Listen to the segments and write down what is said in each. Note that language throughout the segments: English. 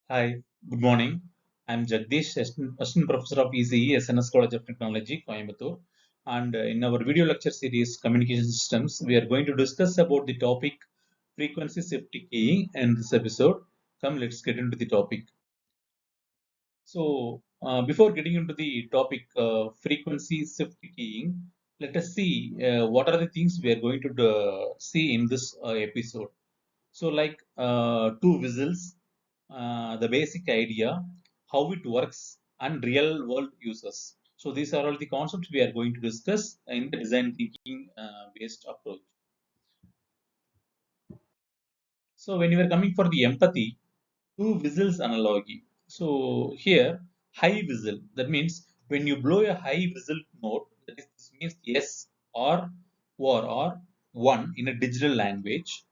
Hi, good morning. I'm Jagdish, Assistant Professor of ECE, SNS College of Technology, Coimbatore. And in our video lecture series, Communication Systems, we are going to discuss about the topic frequency shift keying in this episode. Come, let's get into the topic. So, before getting into the topic frequency shift keying, let us see what are the things we are going to see in this episode. So, like two whistles, the basic idea, how it works, and real world uses. So, these are all the concepts we are going to discuss in the design thinking based approach. So, when you are coming for the empathy, two whistles analogy. So, here, high whistle, that means when you blow a high whistle note, that is, this means yes or one in a digital language.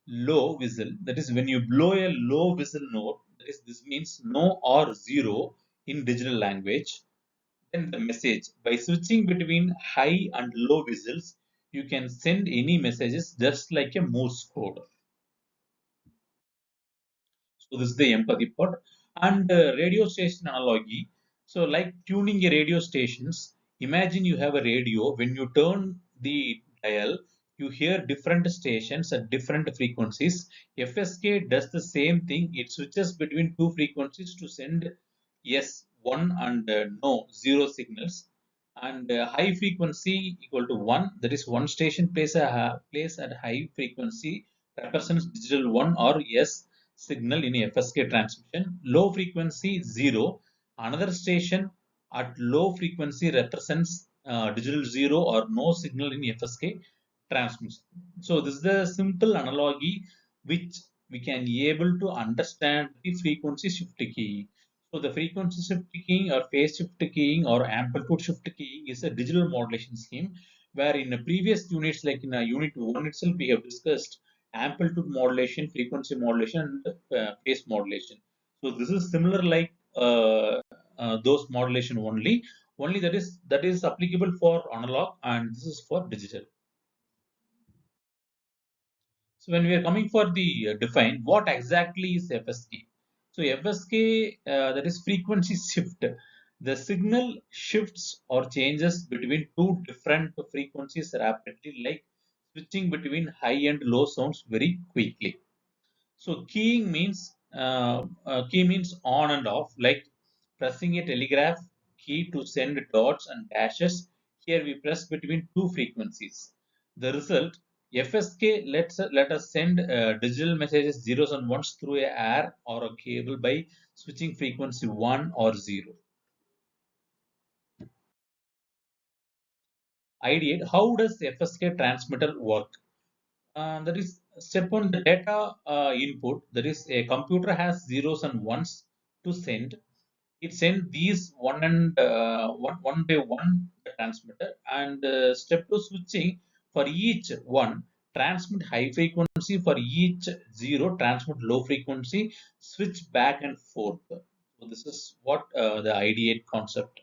Low whistle, that is when you blow a low whistle note, that is this means no or zero in digital language. Then the message, by switching between high and low whistles, you can send any messages just like a Morse code. So this is the empathy part. And radio station analogy. So like tuning a radio stations, imagine you have a radio. When you turn the dial, you hear different stations at different frequencies. FSK does the same thing. It switches between two frequencies to send yes one and no zero signals. And high frequency equal to one. That is one station plays at high frequency represents digital one or yes signal in FSK transmission. Low frequency 0. Another station at low frequency represents digital 0 or no signal in FSK transmission. So this is the simple analogy which we can be able to understand the frequency shift key. So the frequency shift keying or phase shift keying or amplitude shift keying is a digital modulation scheme where in the previous units like in unit 1 itself we have discussed amplitude modulation, frequency modulation, and phase modulation. So this is similar like those modulation only. Only that is applicable for analog, and this is for digital. So when we are coming for the define, what exactly is FSK? So FSK that is frequency shift. The signal shifts or changes between two different frequencies rapidly, like switching between high and low sounds very quickly. So key means on and off, like pressing a telegraph key to send dots and dashes. Here we press between two frequencies. The result, FSK let us send digital messages zeros and ones through a air or a cable by switching frequency 1 or 0. Ideate, how does FSK transmitter work? That is step on the data input. That is a computer has zeros and ones to send. It sends these one by one the transmitter, and step two switching, for each one transmit high frequency, for each zero transmit low frequency, switch back and forth. So this is what the ideate concept.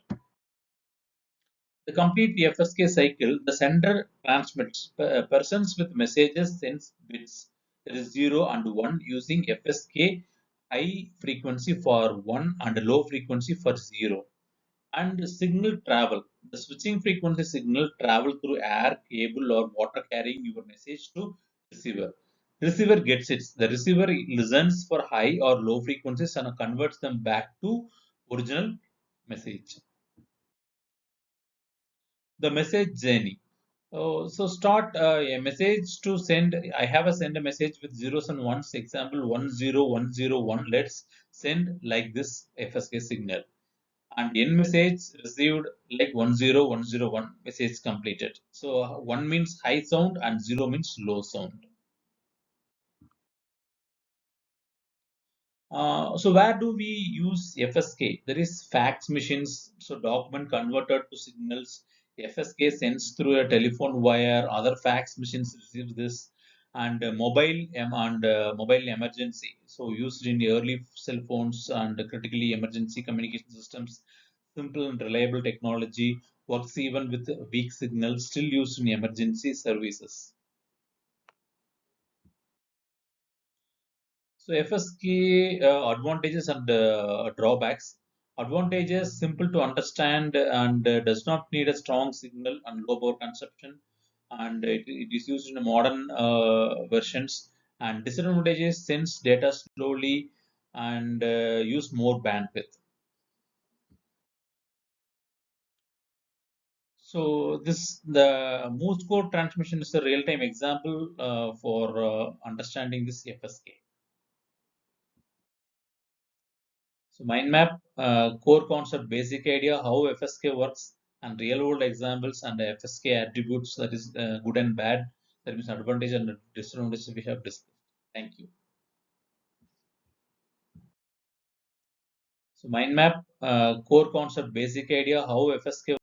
The complete FSK cycle, the sender transmits persons with messages sends bits, that is 0 and 1, using FSK high frequency for 1 and low frequency for 0. And signal travel, the switching frequency signal travel through air, cable, or water carrying your message to receiver. Receiver gets it. The receiver listens for high or low frequencies and converts them back to original message. The message journey. Oh, so start a message to send. I have a send a message with zeros and ones. Example 10101. Let's send like this FSK signal. And in message received like 10101, message completed. So one means high sound and zero means low sound. So where do we use FSK? There is fax machines, so document converted to signals. FSK sends through a telephone wire. Other fax machines receive this, and mobile emergency. So used in the early cell phones and critically emergency communication systems. Simple and reliable technology works even with weak signals. Still used in emergency services. So FSK advantages and drawbacks. Advantages simple to understand and does not need a strong signal and low power consumption, and it is used in modern versions. And disadvantages sends data slowly and use more bandwidth. So this the Morse code transmission is a real-time example for understanding this FSK. So mind map, core concept, basic idea how FSK works, and real world examples and FSK attributes, that is good and bad, that means advantage and disadvantage we have discussed. Thank you. So mind map, core concept, basic idea how FSK